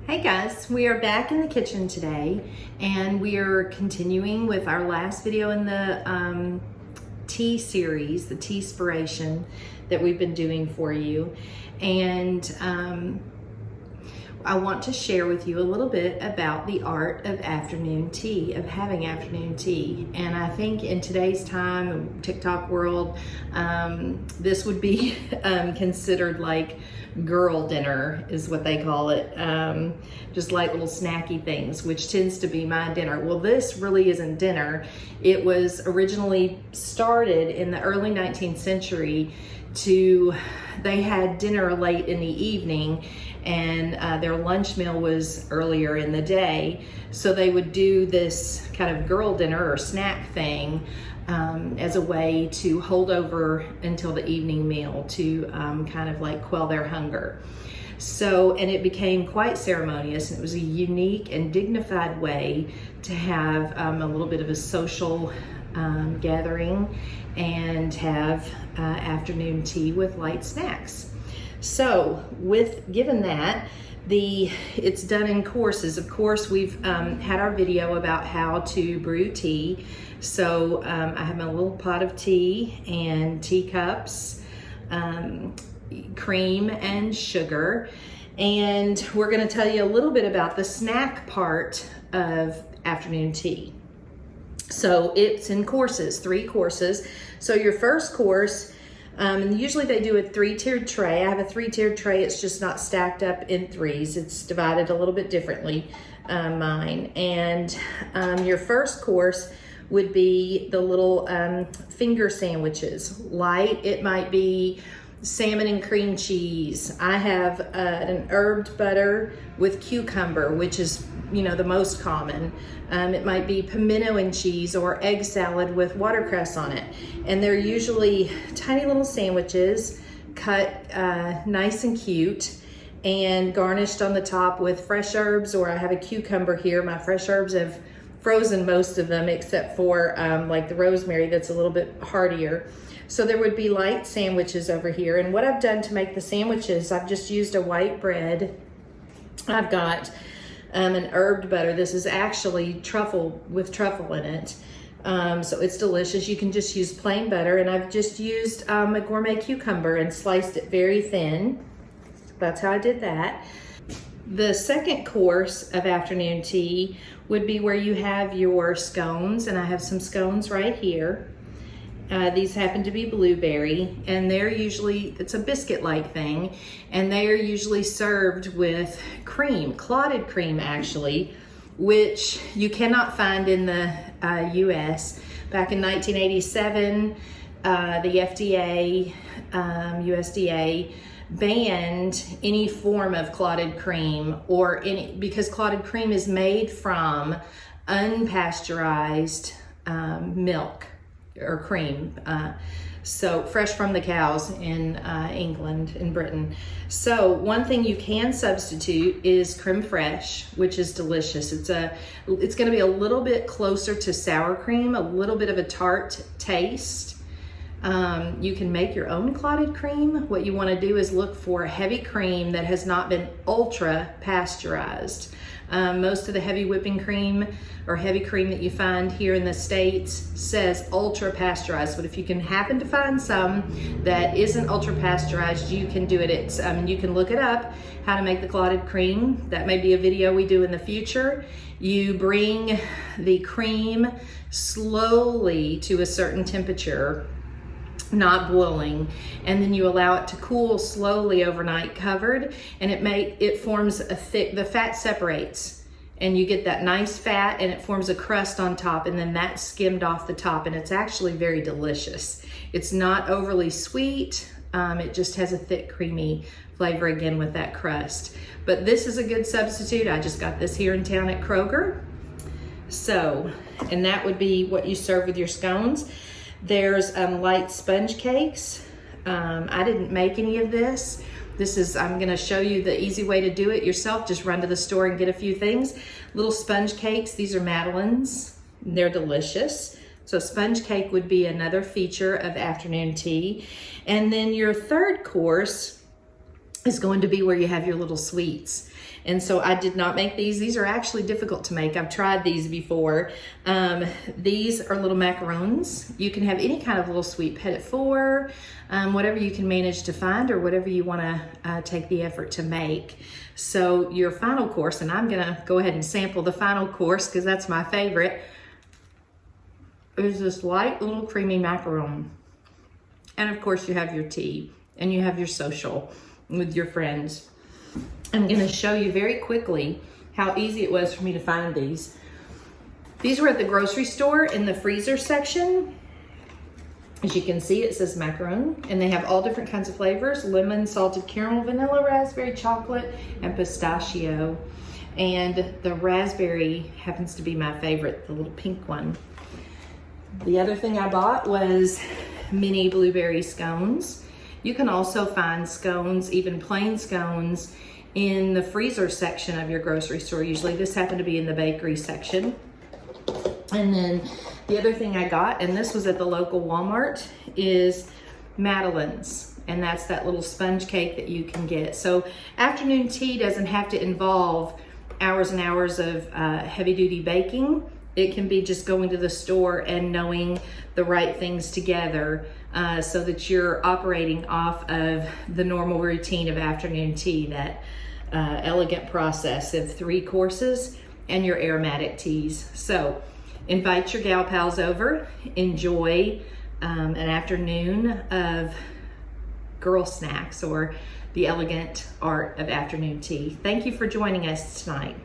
Hey guys, we are back in the kitchen today and we are continuing with our last video in the tea series, the Teaspiration that we've been doing for you. And I want to share with you a little bit about the art of afternoon tea, of having afternoon tea. And I think in today's time, TikTok world, this would be considered like girl dinner is what they call it. Just like little snacky things, which tends to be my dinner. Well, this really isn't dinner. It was originally started in the early 19th century they had dinner late in the evening and their lunch meal was earlier in the day. So they would do this kind of girl dinner or snack thing as a way to hold over until the evening meal to kind of like quell their hunger. So, and it became quite ceremonious, and it was a unique and dignified way to have a little bit of a social gathering and have afternoon tea with light snacks. So given that, it's done in courses. Of course, we've had our video about how to brew tea. So I have my little pot of tea and teacups, cream and sugar. And we're gonna tell you a little bit about the snack part of afternoon tea. So it's in courses, 3 courses. So your first course, and usually they do a 3-tiered tray. I have a 3-tiered tray. It's just not stacked up in 3s. It's divided a little bit differently, mine. And your first course would be the little finger sandwiches. Light, it might be salmon and cream cheese. I have an herbed butter with cucumber, which is, the most common. It might be pimento and cheese or egg salad with watercress on it. And they're usually tiny little sandwiches cut nice and cute and garnished on the top with fresh herbs, or I have a cucumber here. My fresh herbs have frozen most of them except for like the rosemary that's a little bit heartier. So there would be light sandwiches over here. And what I've done to make the sandwiches, I've just used a white bread. I've got an herbed butter. This is actually truffle with truffle in it. So it's delicious. You can just use plain butter. And I've just used a gourmet cucumber and sliced it very thin. That's how I did that. The second course of afternoon tea would be where you have your scones, and I have some scones right here. These happen to be blueberry, and it's a biscuit-like thing, and they are usually served with cream, clotted cream actually, which you cannot find in the US. Back in 1987, the FDA, USDA, banned any form of clotted cream because clotted cream is made from unpasteurized milk or cream, so fresh from the cows in England, in Britain. So one thing you can substitute is creme fraiche, which is delicious. It's going to be a little bit closer to sour cream, a little bit of a tart taste. You can make your own clotted cream. What you want to do is look for heavy cream that has not been ultra pasteurized. Most of the heavy whipping cream or heavy cream that you find here in the States says ultra pasteurized, but if you can happen to find some that isn't ultra pasteurized, you can do it. You can look it up, how to make the clotted cream. That may be a video we do in the future. You bring the cream slowly to a certain temperature, not boiling, and then you allow it to cool slowly overnight covered, and it forms the fat separates and you get that nice fat and it forms a crust on top, and then that's skimmed off the top, and it's actually very delicious. It's not overly sweet. It just has a thick creamy flavor again with that crust. But this is a good substitute. I just got this here in town at Kroger. So, and that would be what you serve with your scones. There's light sponge cakes. I didn't make any of this. I'm gonna show you the easy way to do it yourself. Just run to the store and get a few things. Little sponge cakes, these are Madeleines. They're delicious. So sponge cake would be another feature of afternoon tea. And then your third course is going to be where you have your little sweets. And so I did not make these. These are actually difficult to make. I've tried these before. These are little macarons. You can have any kind of little sweet petit four, whatever you can manage to find or whatever you want to take the effort to make. So your final course, and I'm gonna go ahead and sample the final course because that's my favorite, is this light little creamy macaron. And of course you have your tea and you have your social with your friends. I'm gonna show you very quickly how easy it was for me to find these. These were at the grocery store in the freezer section. As you can see, it says macaron, and they have all different kinds of flavors: lemon, salted caramel, vanilla, raspberry, chocolate, and pistachio. And the raspberry happens to be my favorite, the little pink one. The other thing I bought was mini blueberry scones. You can also find scones, even plain scones, in the freezer section of your grocery store. Usually this happened to be in the bakery section. And then the other thing I got, and this was at the local Walmart, is Madeleines. And that's that little sponge cake that you can get. So afternoon tea doesn't have to involve hours and hours of heavy duty baking. It can be just going to the store and knowing the right things together so that you're operating off of the normal routine of afternoon tea, that elegant process of 3 courses and your aromatic teas. So invite your gal pals over, enjoy an afternoon of girl snacks or the elegant art of afternoon tea. Thank you for joining us tonight.